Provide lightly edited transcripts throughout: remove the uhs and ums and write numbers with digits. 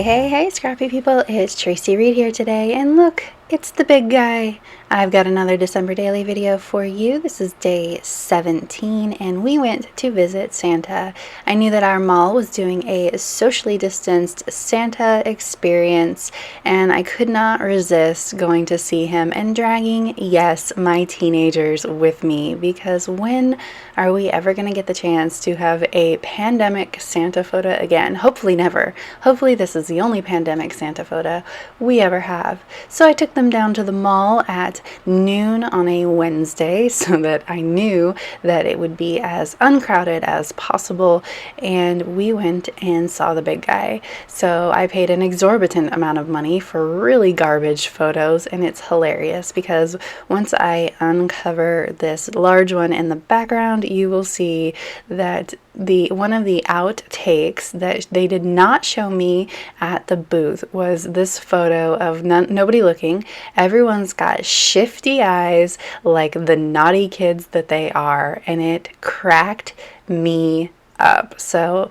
Hey, Scrappy People, it's Traci Reed here today, and look, it's the big guy. I've got another December daily video for you. This is day 17, and we went to visit Santa. I knew that our mall was doing a socially distanced Santa experience, and I could not resist going to see him and dragging, yes, my teenagers with me, because when are we ever going to get the chance to have a pandemic Santa photo again? Hopefully never. Hopefully this is the only pandemic Santa photo we ever have. So I took them down to the mall at noon on a Wednesday so that I knew that it would be as uncrowded as possible, and we went and saw the big guy. So I paid an exorbitant amount of money for really garbage photos, and it's hilarious because once I uncover this large one in the background, you will see that one of the outtakes that they did not show me at the booth was this photo of nobody looking. Everyone's got shifty eyes like the naughty kids that they are, and it cracked me up. So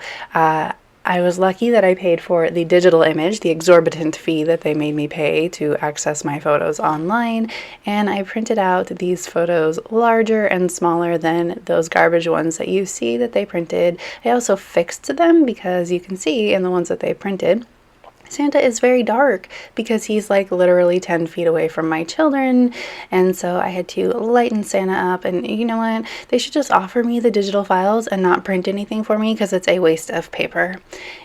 I was lucky that I paid for the digital image, the exorbitant fee that they made me pay to access my photos online, and I printed out these photos larger and smaller than those garbage ones that you see that they printed. I also fixed them because you can see in the ones that they printed, Santa is very dark because he's like literally 10 feet away from my children, and so I had to lighten Santa up. And you know what? They should just offer me the digital files and not print anything for me because it's a waste of paper.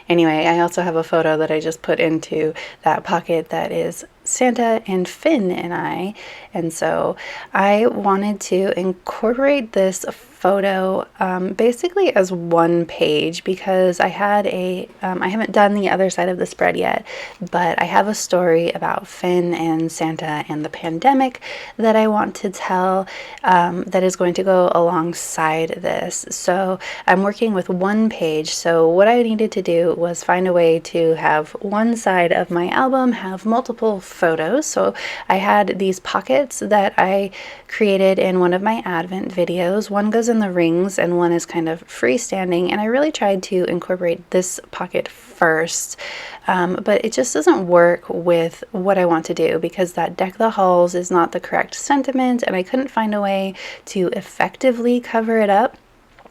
Anyway, I also have a photo that I just put into that pocket that is Santa and Finn and I, and so I wanted to incorporate this photo basically as one page because I had I haven't done the other side of the spread yet, but I have a story about Finn and Santa and the pandemic that I want to tell that is going to go alongside this. So I'm working with one page, so what I needed to do was find a way to have one side of my album have multiple photos. So I had these pockets that I created in one of my Advent videos. One goes in the rings and one is kind of freestanding, and I really tried to incorporate this pocket first, but it just doesn't work with what I want to do because that deck the halls is not the correct sentiment, and I couldn't find a way to effectively cover it up.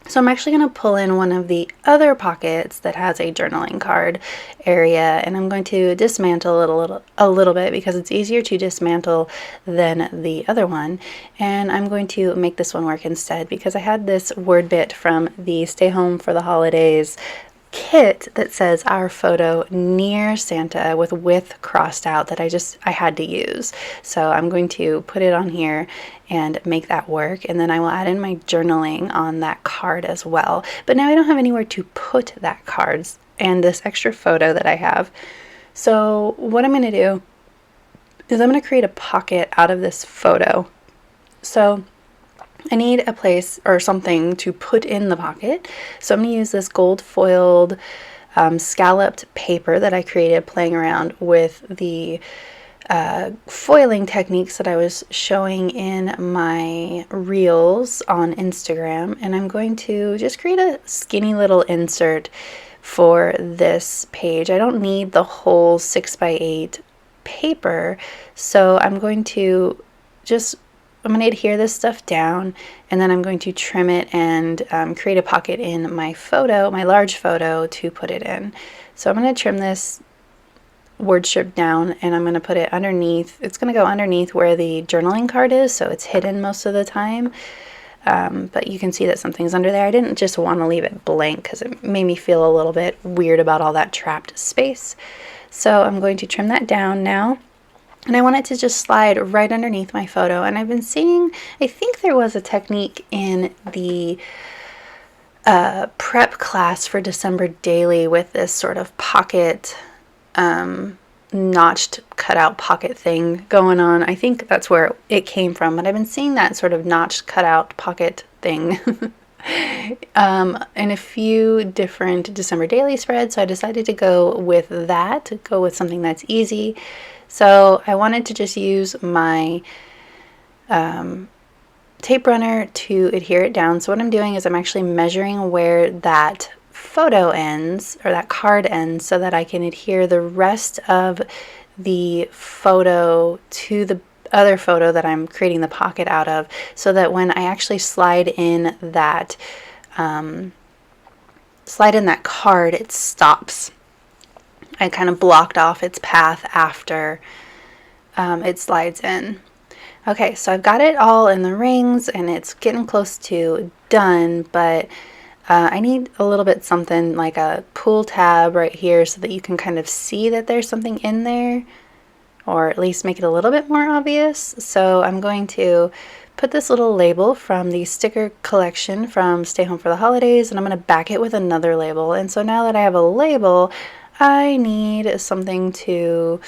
So I'm actually going to pull in one of the other pockets that has a journaling card area, and I'm going to dismantle it a little bit because it's easier to dismantle than the other one. And I'm going to make this one work instead because I had this word bit from the Stay Home for the Holidays kit that says our photo near Santa with crossed out that I had to use. So I'm going to put it on here and make that work, and then I will add in my journaling on that card as well. But now I don't have anywhere to put that card and this extra photo that I have. So what I'm going to do is I'm going to create a pocket out of this photo. So I need a place or something to put in the pocket. So I'm going to use this gold foiled scalloped paper that I created playing around with the foiling techniques that I was showing in my reels on Instagram. And I'm going to just create a skinny little insert for this page. I don't need the whole 6x8 paper, so I'm going to adhere this stuff down, and then I'm going to trim it and create a pocket in my photo, my large photo, to put it in. So I'm going to trim this word strip down, and I'm going to put it underneath. It's going to go underneath where the journaling card is, so it's hidden most of the time. But you can see that something's under there. I didn't just want to leave it blank because it made me feel a little bit weird about all that trapped space. So I'm going to trim that down now. And I want it to just slide right underneath my photo. And I've been seeing, I think there was a technique in the prep class for December Daily with this sort of pocket, notched cutout pocket thing going on. I think that's where it came from. But I've been seeing that sort of notched cutout pocket thing in a few different December Daily spreads. So I decided to go with that, go with something that's easy. So I wanted to just use my tape runner to adhere it down. So what I'm doing is I'm actually measuring where that photo ends, or that card ends, so that I can adhere the rest of the photo to the other photo that I'm creating the pocket out of, so that when I actually slide in that card, it stops. I kind of blocked off its path after it slides in. Okay, so I've got it all in the rings and it's getting close to done, but I need a little bit something like a pull tab right here so that you can kind of see that there's something in there, or at least make it a little bit more obvious. So I'm going to put this little label from the sticker collection from Stay Home for the Holidays, and I'm going to back it with another label. And so now that I have a label, I need something to,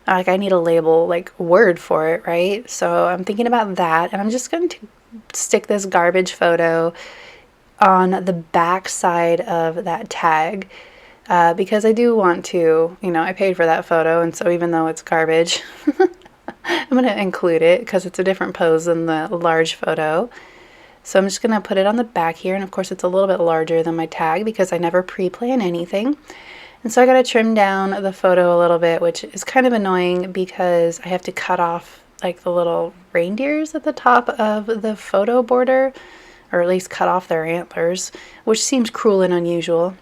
like, I need a label, like, word for it, right? So I'm thinking about that, and I'm just going to stick this garbage photo on the back side of that tag, because I do want to, you know, I paid for that photo, and so even though it's garbage, I'm going to include it because it's a different pose than the large photo. So I'm just going to put it on the back here, and of course it's a little bit larger than my tag because I never pre-plan anything. And so I got to trim down the photo a little bit, which is kind of annoying because I have to cut off like the little reindeers at the top of the photo border, or at least cut off their antlers, which seems cruel and unusual.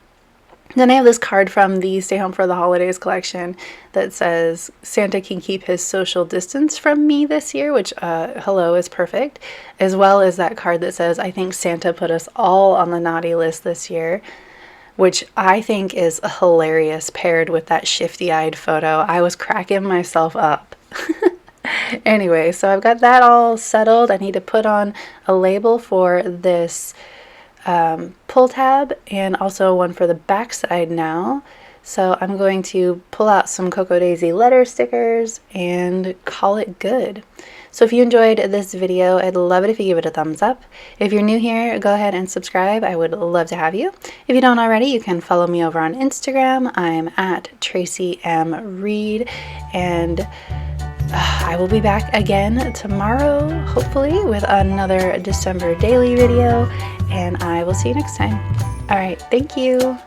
Then I have this card from the Stay Home for the Holidays collection that says Santa can keep his social distance from me this year, which hello is perfect, as well as that card that says I think Santa put us all on the naughty list this year, which I think is hilarious paired with that shifty-eyed photo. I was cracking myself up. Anyway, so I've got that all settled. I need to put on a label for this pull tab and also one for the back side now. So I'm going to pull out some Cocoa Daisy letter stickers and call it good. So if you enjoyed this video, I'd love it if you give it a thumbs up. If you're new here, go ahead and subscribe. I would love to have you. If you don't already, you can follow me over on Instagram. I'm at Traci M. Reed, and I will be back again tomorrow, hopefully, with another December daily video, and I will see you next time. All right, thank you.